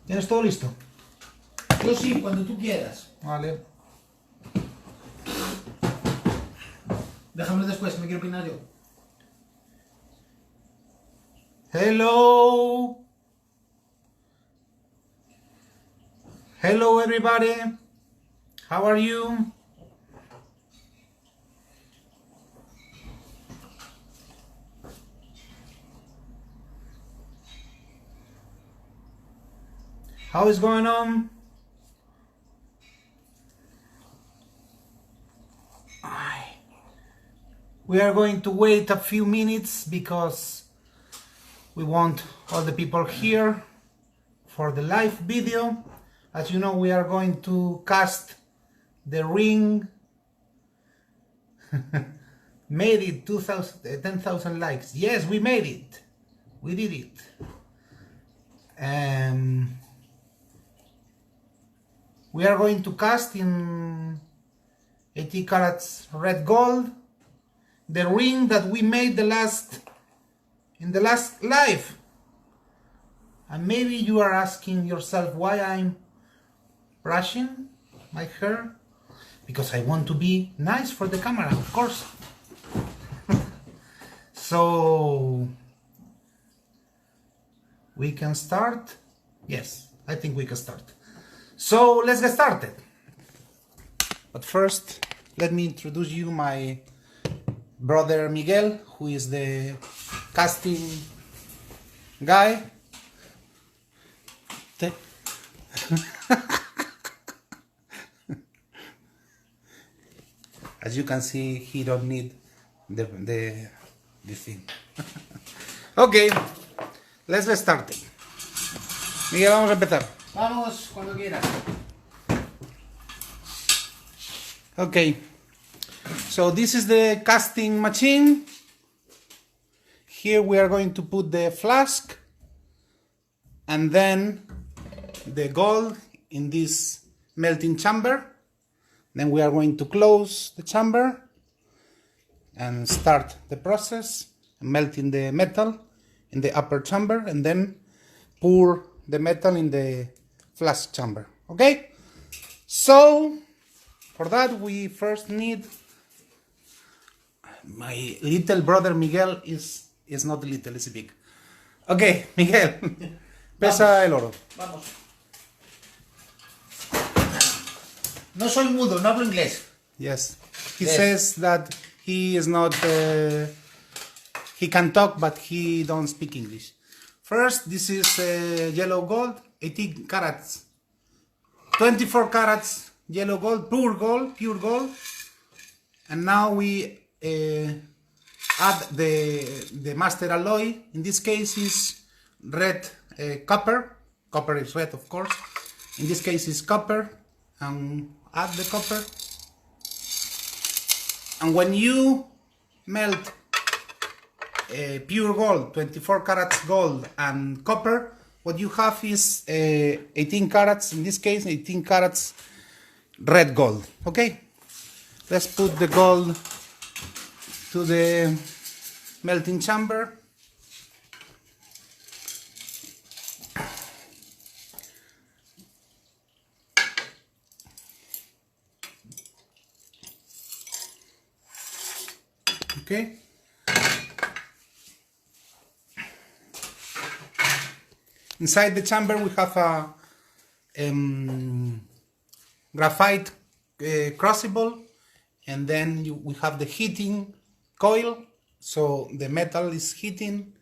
¿Tienes todo listo? Yo sí, cuando tú quieras. Vale. Déjame después, me quiero opinar yo. Hello. Hello everybody. How are you? How is going on? We are going to wait a few minutes because we want all the people here for the live video. As you know, we are going to cast the ring. Made it 10,000 likes. Yes, we made it. We did it. 'We are going to cast in 80 carats red gold the ring that we made in the last live. And maybe you are asking yourself why I'm brushing my hair. Because I want to be nice for the camera, of course. So we can start. Yes, I think we can start. So let's get started. But first, let me introduce you my brother Miguel, who is the casting guy. As you can see, he don't need the thing. Okay, let's get started. Miguel, vamos a empezar. Vamos, cuando quieras. Okay, so this is the casting machine. Here we are going to put the flask and then the gold in this melting chamber. Then we are going to close the chamber and start the process, melting the metal in the upper chamber and then pour the metal in the flask chamber. Okay? So, for that we first need... My little brother Miguel is not little, it's big. Okay, Miguel, pesa el oro. Vamos. No soy mudo, no hablo inglés. Yes. He says that he is not... he can talk, but he don't speak English. First, this is yellow gold, 18 carats. 24 carats yellow gold, pure gold. And now we add the master alloy. In this case is red copper. Copper is red, of course. In this case is copper. And add the copper. And when you melt pure gold, 24 carats gold and copper, what you have is 18 carats, in this case 18 carats red gold. Okay, let's put the gold to the melting chamber. Okay. Inside the chamber we have a graphite crucible, and then we have the heating coil, so the metal is heating,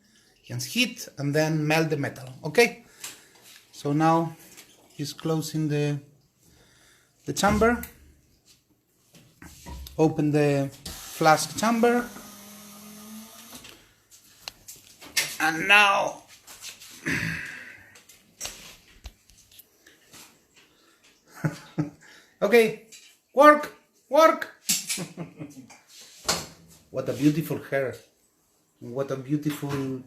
can heat and then melt the metal. Okay, so now he's closing the chamber. Open the flask chamber, and now okay, work. What a beautiful hair. What a beautiful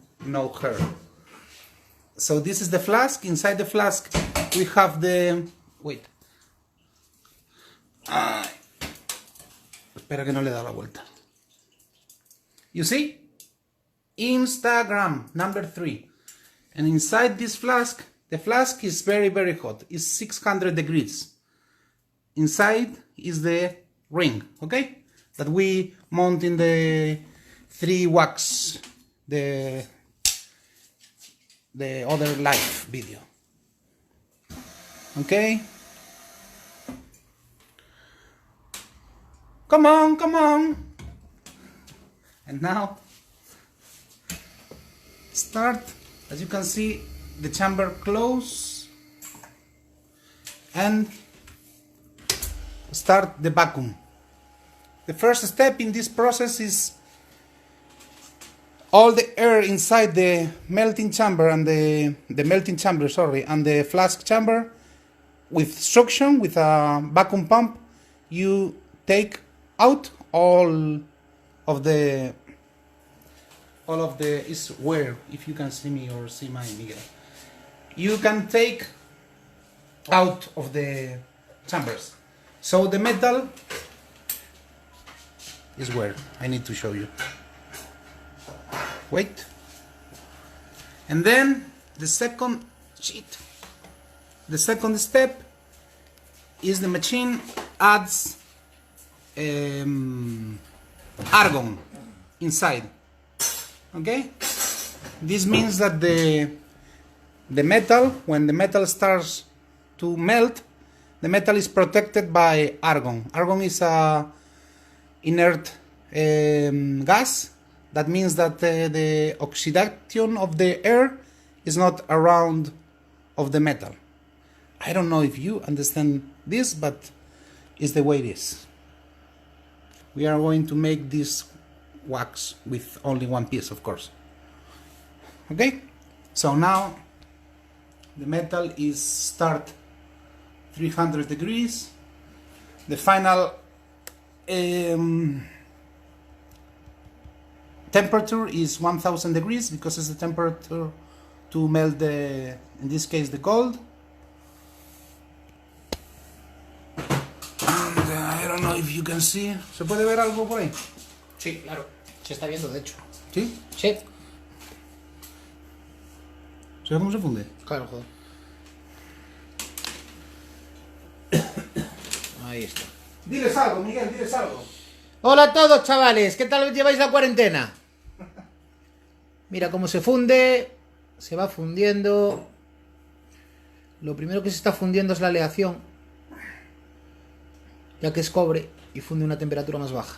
hair. So this is the flask. Inside the flask we have the... Wait. Espera que no le da la vuelta. You see? Instagram, number 3. And inside this flask The flask is very, very hot. It's 600 degrees. Inside is the ring, okay? That we mount in the 3 wax, the other live video. Okay? Come on, come on! And now, start. As you can see, the chamber close and start the vacuum. The first step in this process is all the air inside the melting chamber and the melting chamber, sorry, and the flask chamber with suction, with a vacuum pump, you take out all of the is where, if you can see me or see my Miguel, you can take out of the chambers. So the metal is where I need to show you. Wait. And then the second step is the machine adds argon inside. Okay? This means that the metal, when the metal starts to melt, the metal is protected by argon. Argon is a inert gas. That means that the oxidation of the air is not around of the metal. I don't know if you understand this, but it's the way it is. We are going to make this wax with only one piece, of course. Okay? So now the metal is start 300 degrees. The final temperature is 1000 degrees because it's the temperature to melt the, in this case, the gold. And I don't know if you can see. ¿Se puede ver algo por ahí? Sí, claro. Se está viendo, de hecho. ¿Sí? Sí. ¿Sabes cómo se funde? Claro, joder. Ahí está. Diles algo, Miguel, diles algo. Hola a todos, chavales. ¿Qué tal lleváis la cuarentena? Mira cómo se funde. Se va fundiendo. Lo primero que se está fundiendo es la aleación, ya que es cobre y funde a una temperatura más baja.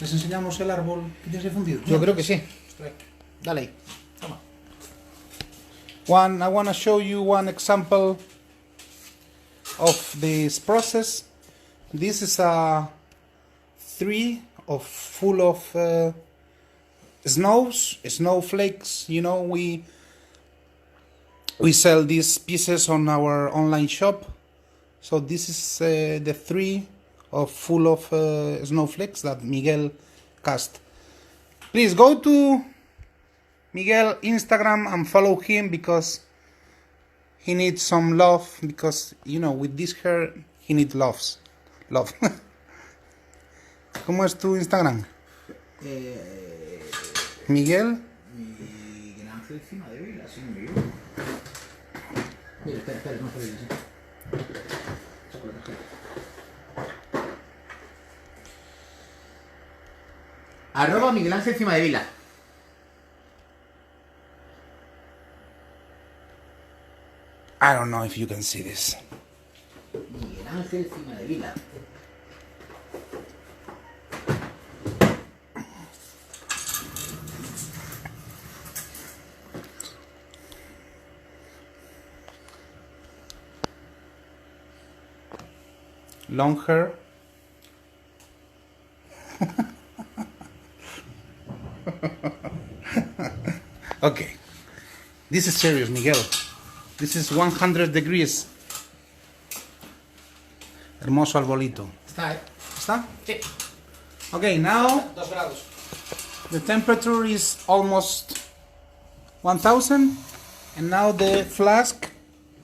Les enseñamos el árbol que tienes que fundir. Yo creo que sí. Dale ahí. Toma. I want to show you one example of this process. This is a full of snowflakes. You know, we sell these pieces on our online shop. So this is the 3 full of snowflakes that Miguel cast. Please go to Miguel Instagram and follow him because he needs some love, because you know, with this hair he needs love. ¿Cómo es tu Instagram? Miguel Ángel Cimadevila, sí, Miguel. Espera, no puedes decir. @ Miguel Ángel Cimadevila. I don't know if you can see this. Miguel Ángel Cimadevila. Long hair. Okay, this is serious, Miguel. This is 100 degrees. Hermoso arbolito. Está, ¿Está? Sí. Okay, now 2 grados. the temperature is almost 1000, and now the flask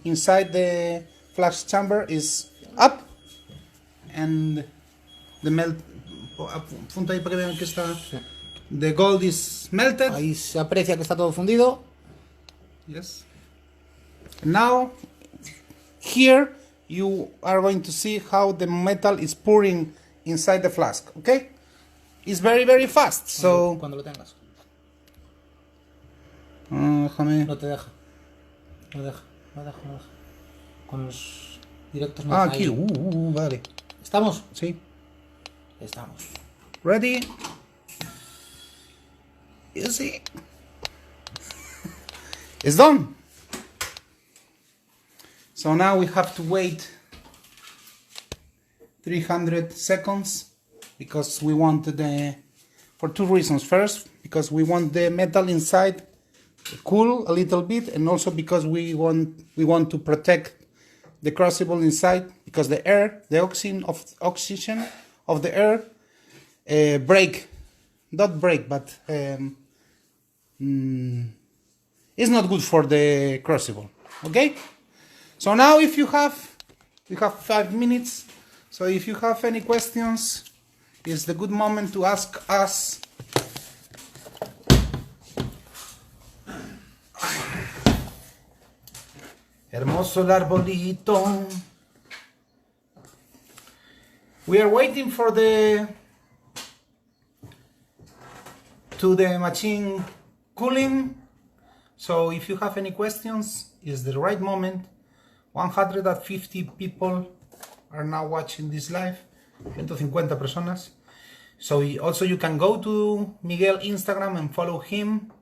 inside the flask chamber is up and the melt. Apunta ahí para que vean que está. The gold is melted. Ahí se aprecia que está todo fundido. Yes. Now, here you are going to see how the metal is pouring inside the flask. Okay? It's very, very fast. So. Cuando lo tengas. Déjame. No te deja. No deja. Con los directos no Aquí. ahí. Vale. ¿Estamos? Sí. Estamos. Ready? You see? It's done. So now we have to wait 300 seconds because we want for two reasons. First, because we want the metal inside cool a little bit, and also because we want to protect the crucible inside, because the air, the oxygen of the air not break, but it's not good for the crucible. Okay. So now, if we have 5 minutes. So if you have any questions, it's the good moment to ask us. Hermoso el arbolito. We are waiting for the machine cooling. So if you have any questions, it's the right moment. 150 people are now watching this live. 150 personas. So also you can go to Miguel Instagram and follow him,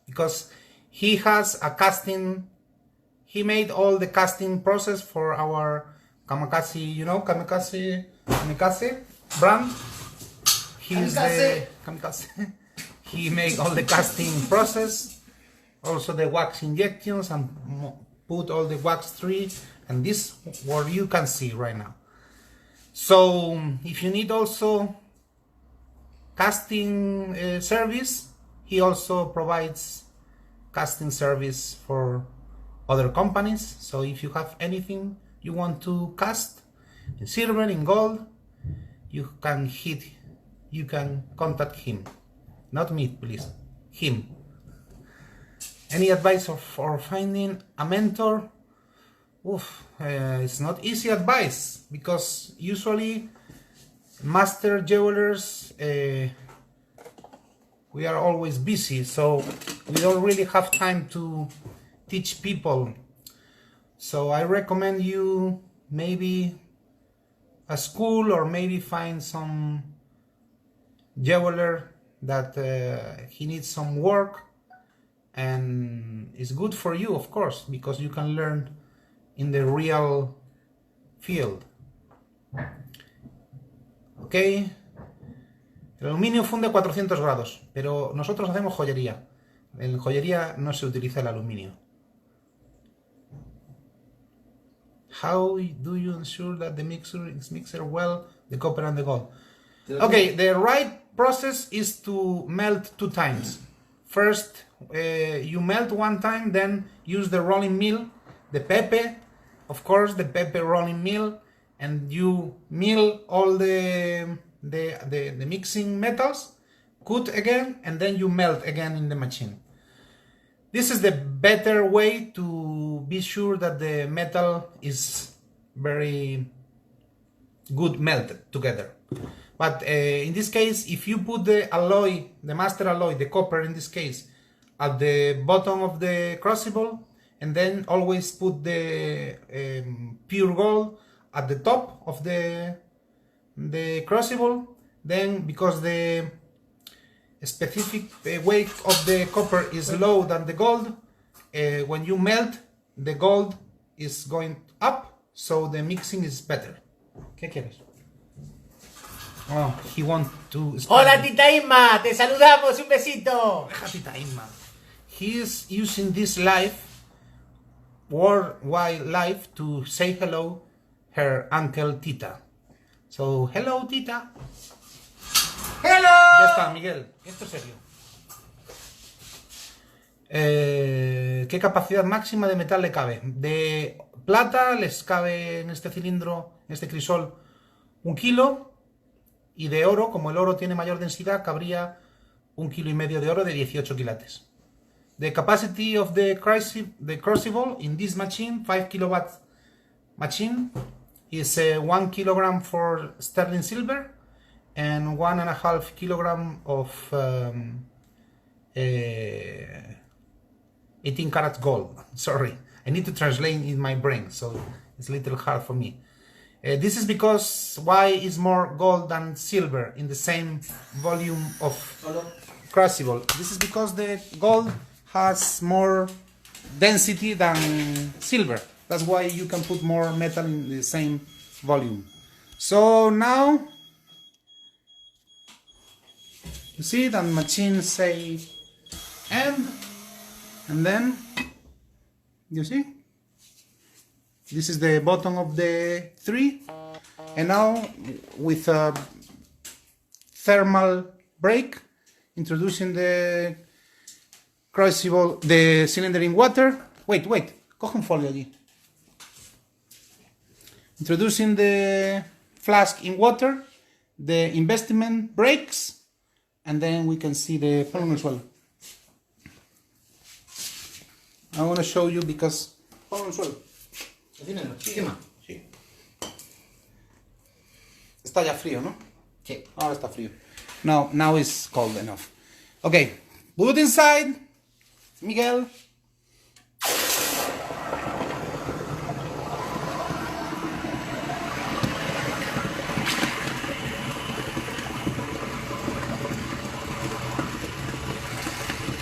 because he has a casting. He made all the casting process for our Kamikaze, Kamikaze brand. He's the Kamikaze. He made all the casting process, also the wax injections, and put all the wax tree, and this what you can see right now. So if you need also casting service, he also provides casting service for other companies. So if you have anything you want to cast in silver, in gold, you can contact him. Not me, please. Him. Any advice for finding a mentor? It's not easy advice, because usually master jewelers, we are always busy, so we don't really have time to teach people. So I recommend you maybe a school, or maybe find some jeweler that he needs some work, and it's good for you, of course, because you can learn in the real field. Ok, el aluminio funde a 400 grados, pero nosotros hacemos joyería. En joyería no se utiliza el aluminio. How do you ensure that the mixer is mixed well, the copper and the gold? Okay, the right process is to melt 2 times. First, you melt 1 time, then use the rolling mill, the Pepe, of course, the Pepe rolling mill, and you mill all the mixing metals, cut again, and then you melt again in the machine. This is the better way to be sure that the metal is very good melted together. But in this case, if you put the alloy, the master alloy, the copper in this case, at the bottom of the crucible, and then always put the pure gold at the top of the crucible, then because the specific weight of the copper is low than the gold, when you melt, the gold is going up, so the mixing is better. ¿Qué quieres? Oh, he wants to... Hola, Tita Inma, te saludamos, un besito. Tita Inma. He is using this live, worldwide live, to say hello her uncle Tita. So, hello Tita. Hello. Ya está, Miguel. Esto es serio. ¿Qué capacidad máxima de metal le cabe? De plata les cabe en este cilindro, en este crisol, 1 kilo, y de oro, como el oro tiene mayor densidad, cabría 1,5 kilos de oro de 18 quilates. The capacity of the Crucible in this machine, 5 kilowatt machine, is 1 kilogram for sterling silver and 1.5 kilogram of 18 karat gold. Sorry, I need to translate in my brain, so it's a little hard for me. This is because why is more gold than silver in the same volume of Crucible? This is because the gold has more density than silver. That's why you can put more metal in the same volume. So now you see that machine say end, and then you see this is the bottom of the 3, and now with a thermal brake, introducing the Crucible, the cylinder in water. Wait, coge un folio allí. Introducing the flask in water, the investment breaks, and then we can see the palo al suelo. I want to show you because palo al suelo. Sí. Está ya frío, ¿no? Sí. Ahora está frío. Now it's cold enough. Okay, put it inside, Miguel.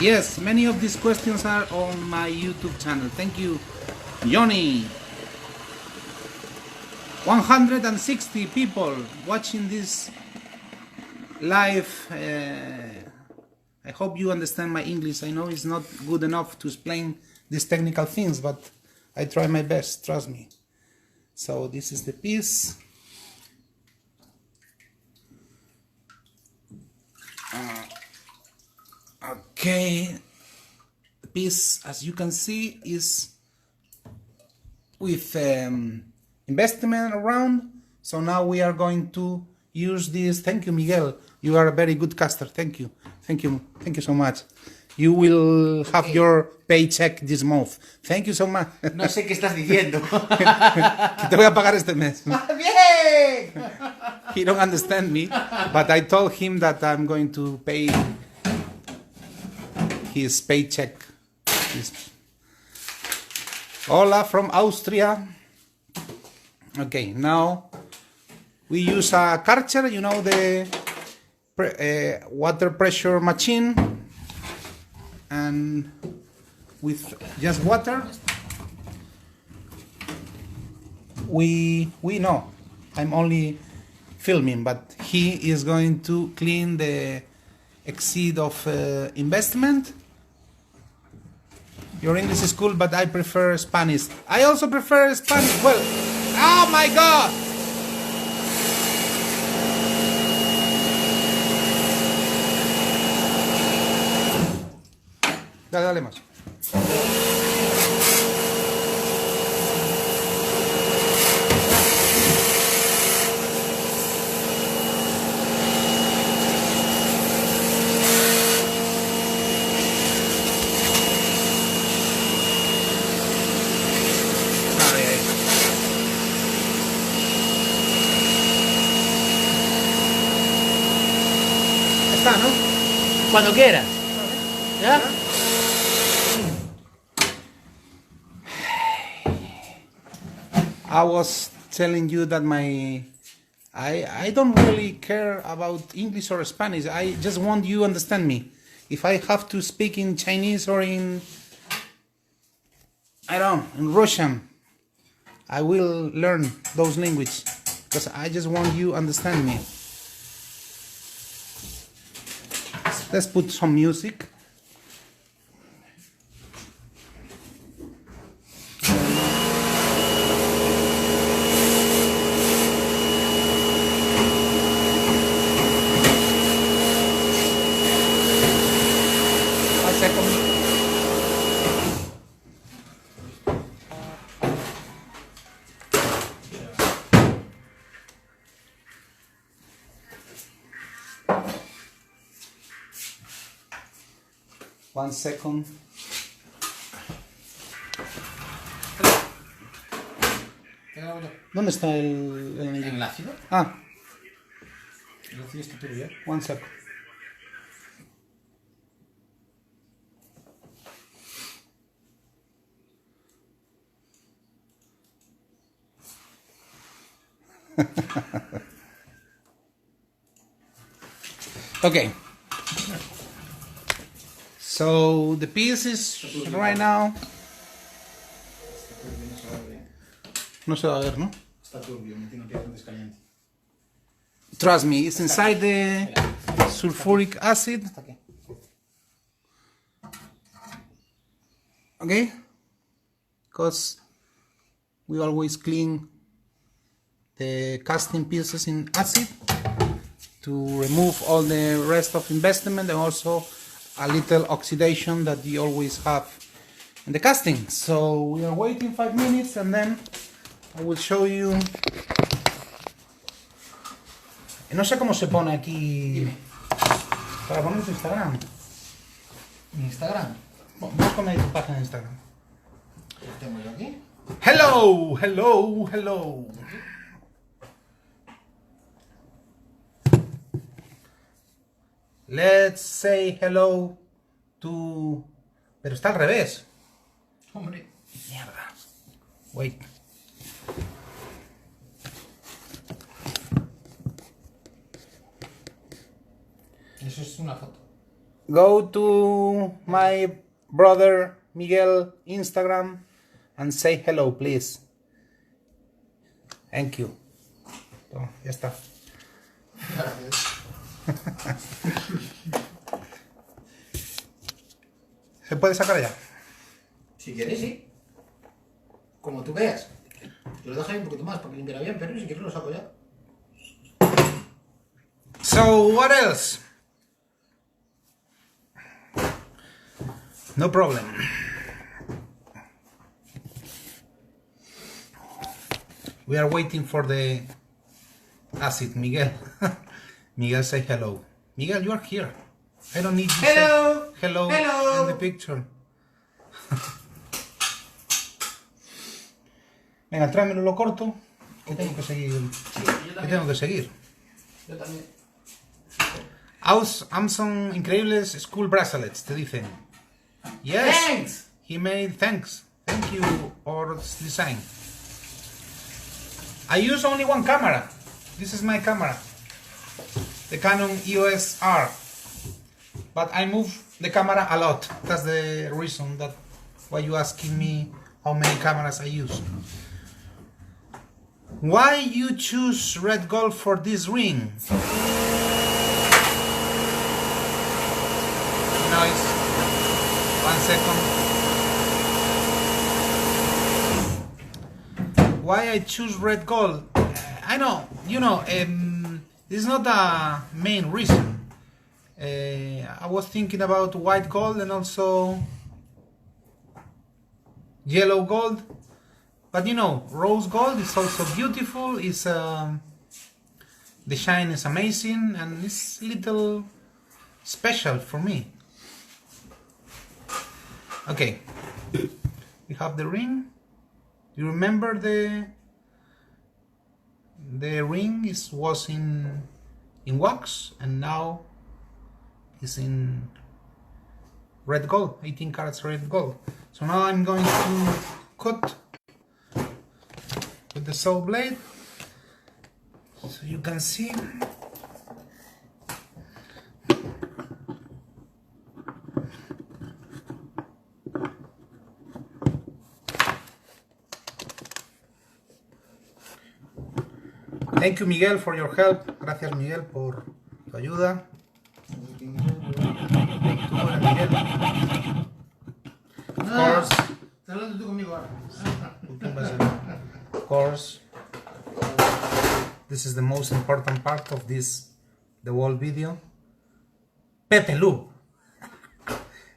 Yes, many of these questions are on my YouTube channel. Thank you, Johnny. 160 people watching this live. I hope you understand my English. I know it's not good enough to explain these technical things, but I try my best, trust me. So this is the piece. Okay, the piece, as you can see, is with investment around. So now we are going to use this. Thank you, Miguel. You are a very good caster. Thank you so much. You will have your paycheck this month. Thank you so much. No sé qué estás diciendo. Que te voy a pagar este mes. ¡Bien! He don't understand me, but I told him that I'm going to pay his paycheck. Hola from Austria. Okay, now we use a Karcher, you know, the water pressure machine, and with just water we know I'm only filming, but he is going to clean the exceed of investment. Your English is cool, but I prefer Spanish. I also prefer Spanish. Well, oh my God! Dale más. Está, ¿no? Cuando quieras. ¿Ya? I was telling you that I don't really care about English or Spanish. I just want you to understand me. If I have to speak in Chinese or in Russian, I will learn those languages because I just want you to understand me. Let's put some music. 1 second. ¿Dónde está el anillo? ¿En el ácido? Ah, El ácido está turbio. 1 second. Okay. So the piece is right now. No se va a ver, ¿no? Está turbio, me tiene que hacer descaliente. Trust me, it's inside the sulfuric acid. Hasta aquí. Okay? Because we always clean the casting pieces in acid to remove all the rest of investment and also a little oxidation that you always have in the casting. So we are waiting 5 minutes and then I will show you. No sé cómo se pone aquí para poner tu Instagram. ¿Mi Instagram? Bueno, vamos a poner tu página de Instagram. ¿Lo tengo yo aquí? Hello, hello, hello. Let's say hello to... Pero está al revés. Hombre. Mierda. Wait. Eso es una foto. Go to my brother Miguel Instagram and say hello, please. Thank you. Toma, ya está. Gracias. ¿Se puede sacar ya? Si quieres, sí. Como tú veas. Te lo dejo ahí un poquito más para que limpiara bien, pero si quieres lo saco ya. So, what else? No problem. We are waiting for the acid, Miguel. Miguel, say hello. Miguel, you are here. I don't need you to Hello. say hello Hello. in the picture. Venga, tráemelo, lo corto. Que tengo que seguir. Sí, yo Que también. tengo que seguir. Yo también. Amazon increíbles school bracelets, te dicen. Yes. Thanks. He made thanks. Thank you for this design. I use only one camera. This is my camera. The Canon EOS R. But I move the camera a lot. That's the reason that why you asking me how many cameras I use. Why you choose red gold for this ring? Noise. 1 second. Why I choose red gold? I know, you know, this is not a main reason. I was thinking about white gold and also yellow gold, but you know, rose gold is also beautiful. It's the shine is amazing and it's little special for me. Okay, we have the ring. You remember the ring was in wax and now is in red gold, 18 carats red gold. So now I'm going to cut with the saw blade so you can see. Thank you, Miguel, for your help. Gracias, Miguel, por tu ayuda. Of course. Estás hablando tú conmigo ahora. Of course. This is the most important part of the whole video. Pepetools.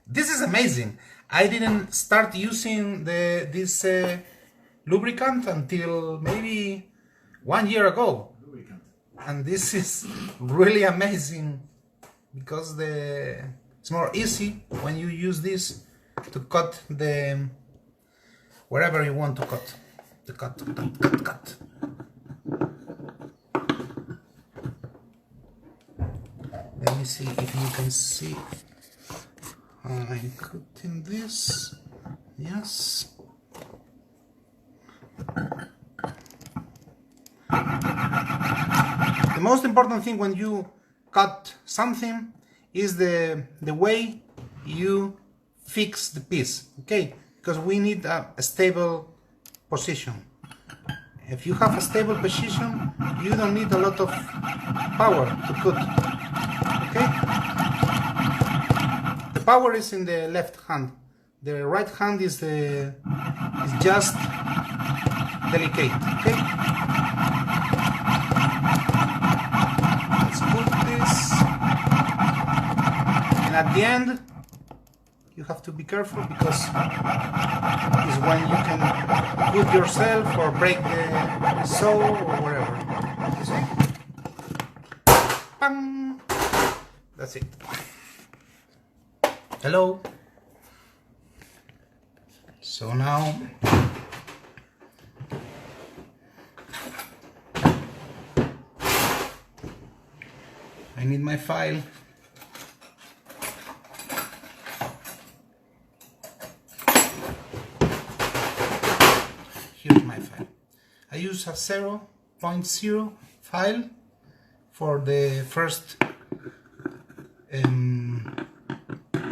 This is amazing. I didn't start using this lubricant until maybe 1 year ago, and this is really amazing because It's more easy when you use this to cut the wherever you want to cut. The cut. Let me see if you can see. I'm cutting this. Yes. The most important thing when you cut something is the way you fix the piece, okay? Because we need a stable position. If you have a stable position, you don't need a lot of power to cut, okay? The power is in the left hand. The right hand is just delicate, okay? Let's put this, and at the end you have to be careful because it's when you can cut yourself or break the saw or whatever. You see? Bang! That's it. Hello. So now I need my file. Here's my file. I use a 0.0 file for the first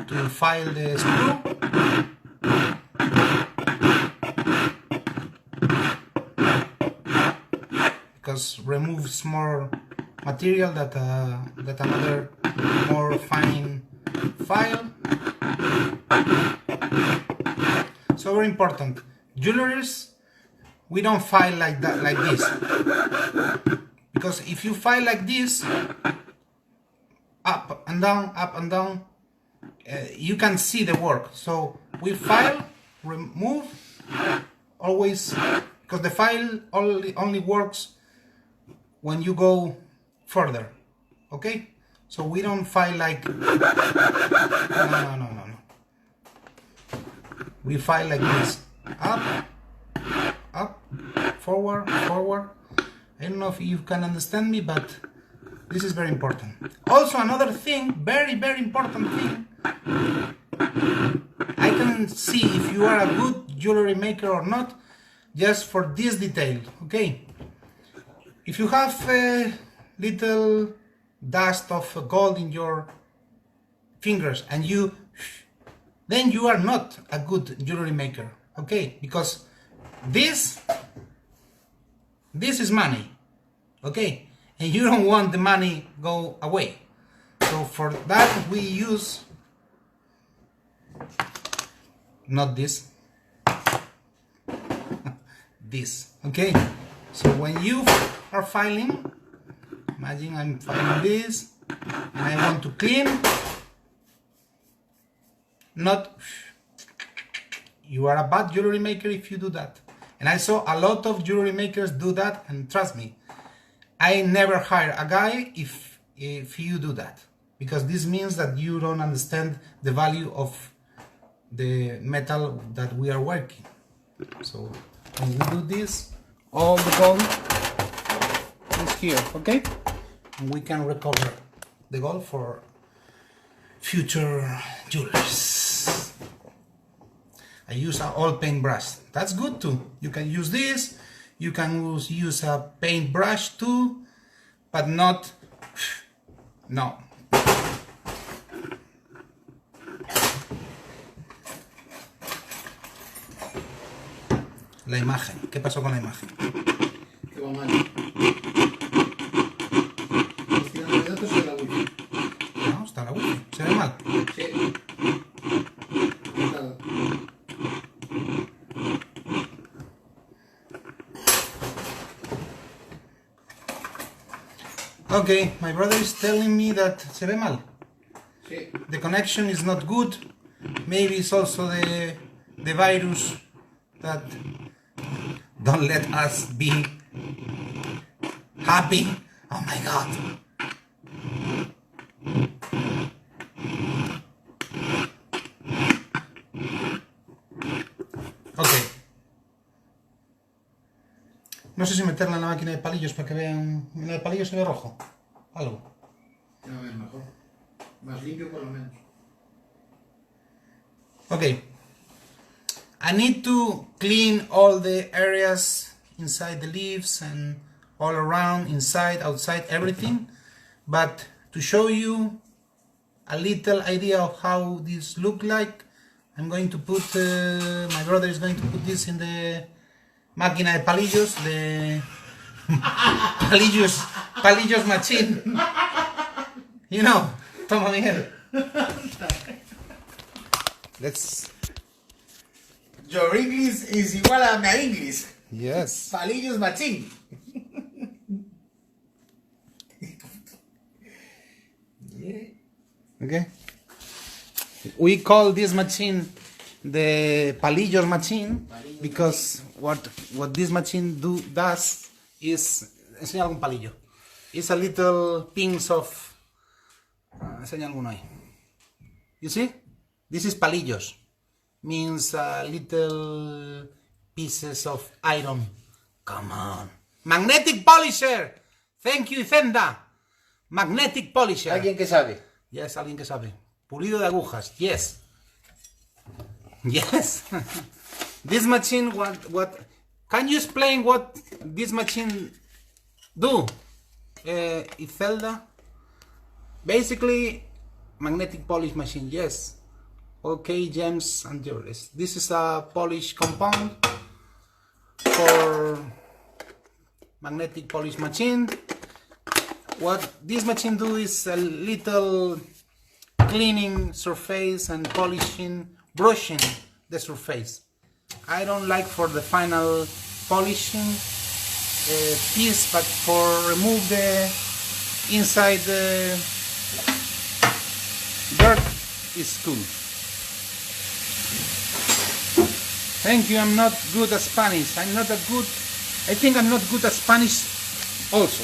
to file the screw. Because removes more material that another more fine file. So very important. Jewelries, we don't file like that, like this. Because if you file like this, up and down, you can see the work. So we file, remove, always, because the file only works when you go further, okay? So we don't file like no. We file like this, up, forward. I don't know if you can understand me, but this is very important. Also another thing, very important thing, I can see if you are a good jewelry maker or not just for this detail, okay? If you have a little dust of gold in your fingers and then you are not a good jewelry maker, okay? Because this is money, okay? And you don't want the money go away. So for that we use not this, this, okay? So when you are filing, imagine I'm filing this and I want to clean, not, you are a bad jewelry maker if you do that. And I saw a lot of jewelry makers do that, and trust me, I never hire a guy if you do that, because this means that you don't understand the value of the metal that we are working. So when we do this, all the gold is here, okay? And we can recover the gold for future jewelers. I use an oil paintbrush. That's good too. You can use this. You can use a paintbrush too, but not. No. La imagen. ¿Qué pasó con la imagen? Que va mal. ¿Estoy dando datos o la wifi? No, está la wifi. ¿Se ve mal? Sí. Okay, my brother is telling me that se ve mal. Sí. The connection is not good. Maybe it's also the virus that don't let us be happy. Oh my God. sé si meterla en la máquina de palillos para que vean. En la de palillos se ve rojo. Algo. A ver, mejor. Más limpio por lo menos. Okay. I need to clean all the areas inside the leaves and all around, inside, outside, everything. But to show you a little idea of how this look like, I'm going to put, my brother is going to put this in the máquina de palillos, the palillos machine. You know, toma Miguel. Let's. Your English is igual a mi English. Yes. Palillos machín. Okay. We call this machine the palillos machine because what this machine does is enseña algún palillo. It's a little pins of enseña alguno ahí. You see? This is palillos. Means little pieces of iron. Come on. Magnetic polisher. Thank you, Zenda. Magnetic polisher. ¿Alguien que sabe? Yes, alguien que sabe. Pulido de agujas. Yes. Yes. This machine, what? Can you explain what this machine do? Izelda? Basically, magnetic polish machine. Yes. Okay, James and Jules. This is a polish compound for magnetic polish machine. What this machine do is a little cleaning surface and polishing, brushing the surface. I don't like for the final polishing piece, but for remove the inside the dirt is cool. Thank you. I'm not good at Spanish. I think I'm not good at Spanish also.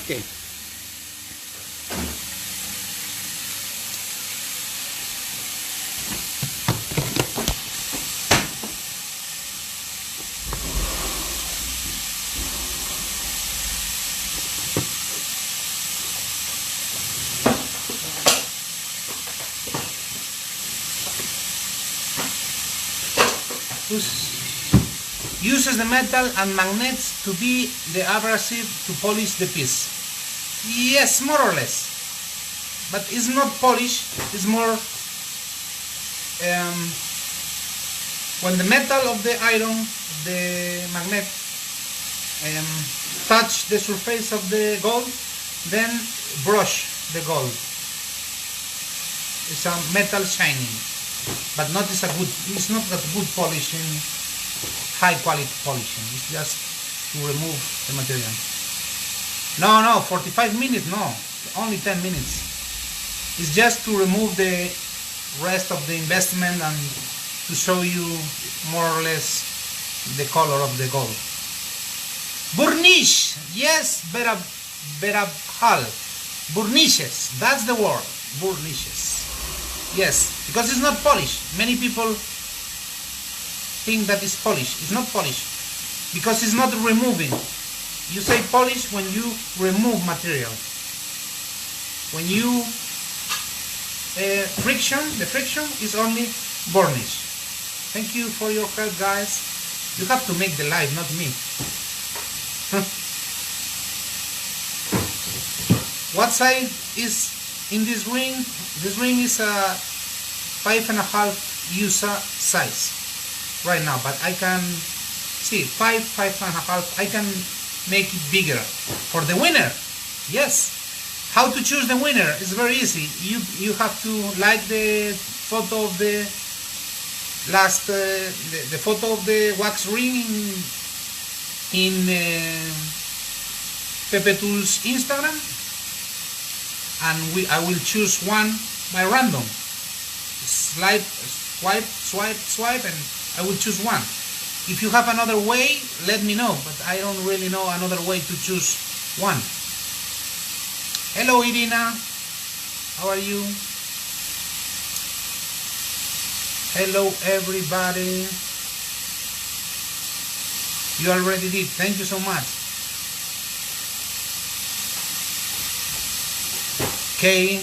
Okay. Uses the metal and magnets to be the abrasive to polish the piece. Yes, more or less. But it's not polish, it's more when the metal of the iron, the magnet touch the surface of the gold, then brush the gold. It's a metal shining, but not it's not a good polishing, high quality polishing. It's just to remove the material. No, 45 minutes, no, only 10 minutes. It's just to remove the rest of the investment and to show you more or less the color of the gold. Burnish, yes, Berabhal. Burnishes, that's the word, burnishes. Yes, because it's not polished. Many people think that it's polished. It's not polished because it's not removing. You say polish when you remove material. When you friction, the friction is only burnish. Thank you for your help, guys. You have to make the live, not me. What size is in this ring? This ring is a 5.5 USA size right now, but I can see 5.5. I can make it bigger for the winner. Yes. How to choose the winner? It's very easy. You have to like the photo of the last the photo of the wax ring in Pepetools Instagram, and I will choose one by random. Swipe, and I will choose one. If you have another way, let me know, but I don't really know another way to choose one. Hello Irina, how are you? Hello everybody. You already did. Thank you so much. Okay,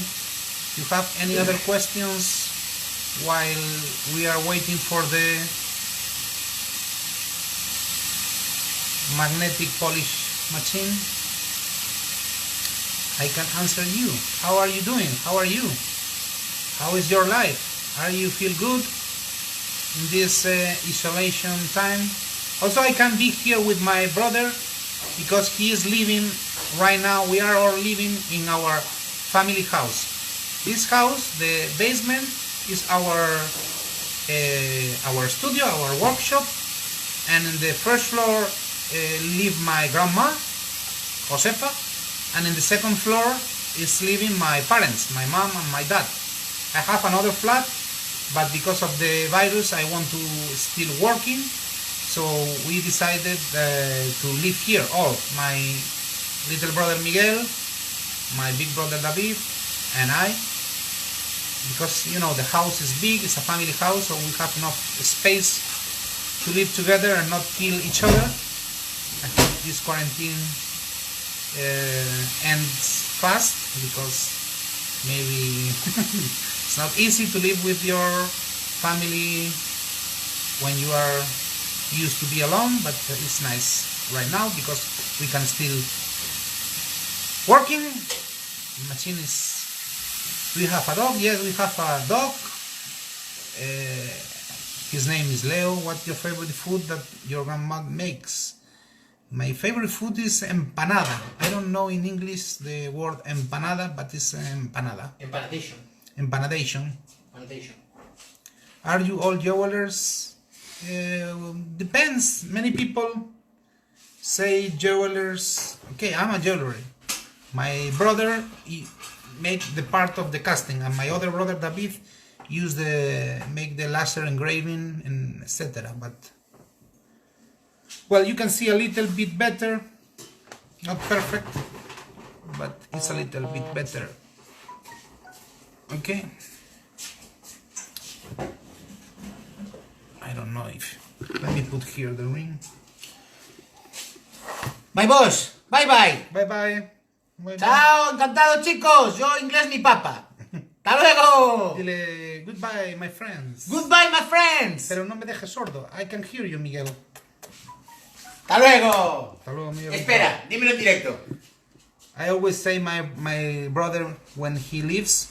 you have any other questions while we are waiting for the magnetic polish machine? I can answer you. How are you doing? How are you? How is your life? Are you feel good in this isolation time? Also, I can be here with my brother because he is living right now. We are all living in our family house. This house, the basement, is our studio, our workshop, and in the first floor live my grandma, Josefa, and in the second floor is living my parents, my mom and my dad. I have another flat, but because of the virus I want to still working, so we decided to live here all. My little brother Miguel, my big brother David, and I, because you know the house is big, it's a family house, so we have enough space to live together and not kill each other. I hope this quarantine ends fast, because maybe it's not easy to live with your family when you are used to be alone, but it's nice right now because we can still working. The machine is... Do we have a dog? Yes, we have a dog. His name is Leo. What's your favorite food that your grandma makes? My favorite food is empanada. I don't know in English the word empanada, but it's empanada. Empanadation. Empanadation. Empanadation. Are you all jewelers? Depends. Many people say jewelers. Okay, I'm a jeweler. My brother made the part of the casting, and my other brother David make the laser engraving and etc. But well, you can see a little bit better. Not perfect, but it's a little bit better. Okay. I don't know if... Let me put here the ring. My boss, bye bye. Bye bye. Bye Chao, encantado chicos. Yo inglés ni papa. Hasta luego. Dile goodbye, my friends. Goodbye, my friends. Pero no me dejes sordo. I can hear you, Miguel. Hasta luego. Hasta luego, Miguel. Espera, dímelo en directo. I always say my brother when he leaves.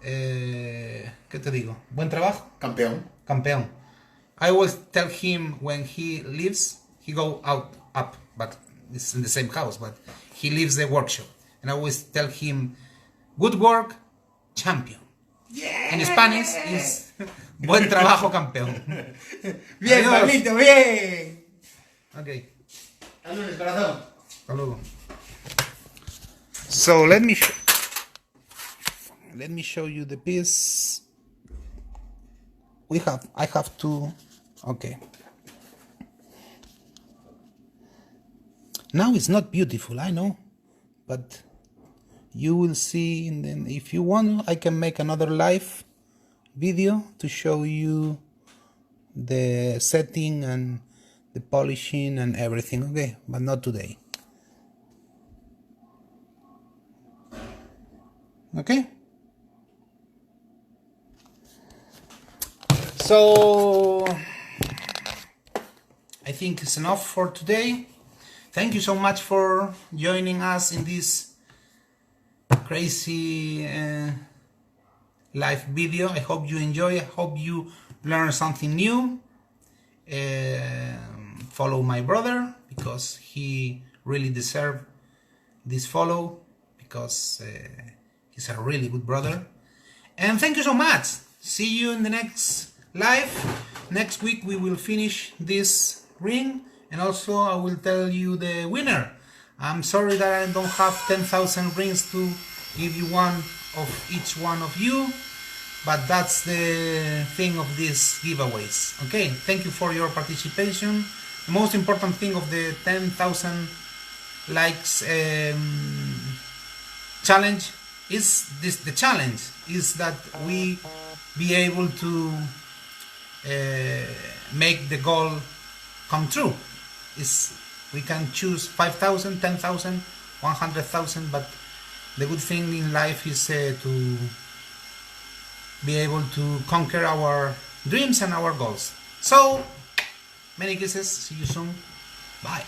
¿Qué te digo? Buen trabajo. Campeón. Campeón. I always tell him when he leaves, he go up, but it's in the same house, but he leaves the workshop. And I always tell him, good work, champion. Yeah. In Spanish is buen trabajo, campeón. Bien, Adiós. Pablito, bien. Okay. Hasta luego, corazón. Hasta luego. So let me show you the piece. I have to. Okay. Now it's not beautiful, I know, but you will see. And then, if you want, I can make another live video to show you the setting and the polishing and everything. Okay, but not today. Okay. So I think it's enough for today. Thank you so much for joining us in this crazy live video. I hope you enjoy. I hope you learn something new. Follow my brother because he really deserves this follow, because he's a really good brother. And thank you so much. See you in the next live. Next week we will finish this ring, and also I will tell you the winner. I'm sorry that I don't have 10,000 rings to give you one of each one of you, but that's the thing of these giveaways. Okay, thank you for your participation. The most important thing of the 10,000 likes challenge is this. The challenge is that we be able to make the goal come true. we can choose 5,000, 10,000, 100,000, but the good thing in life is to be able to conquer our dreams and our goals. So, many kisses, see you soon, bye.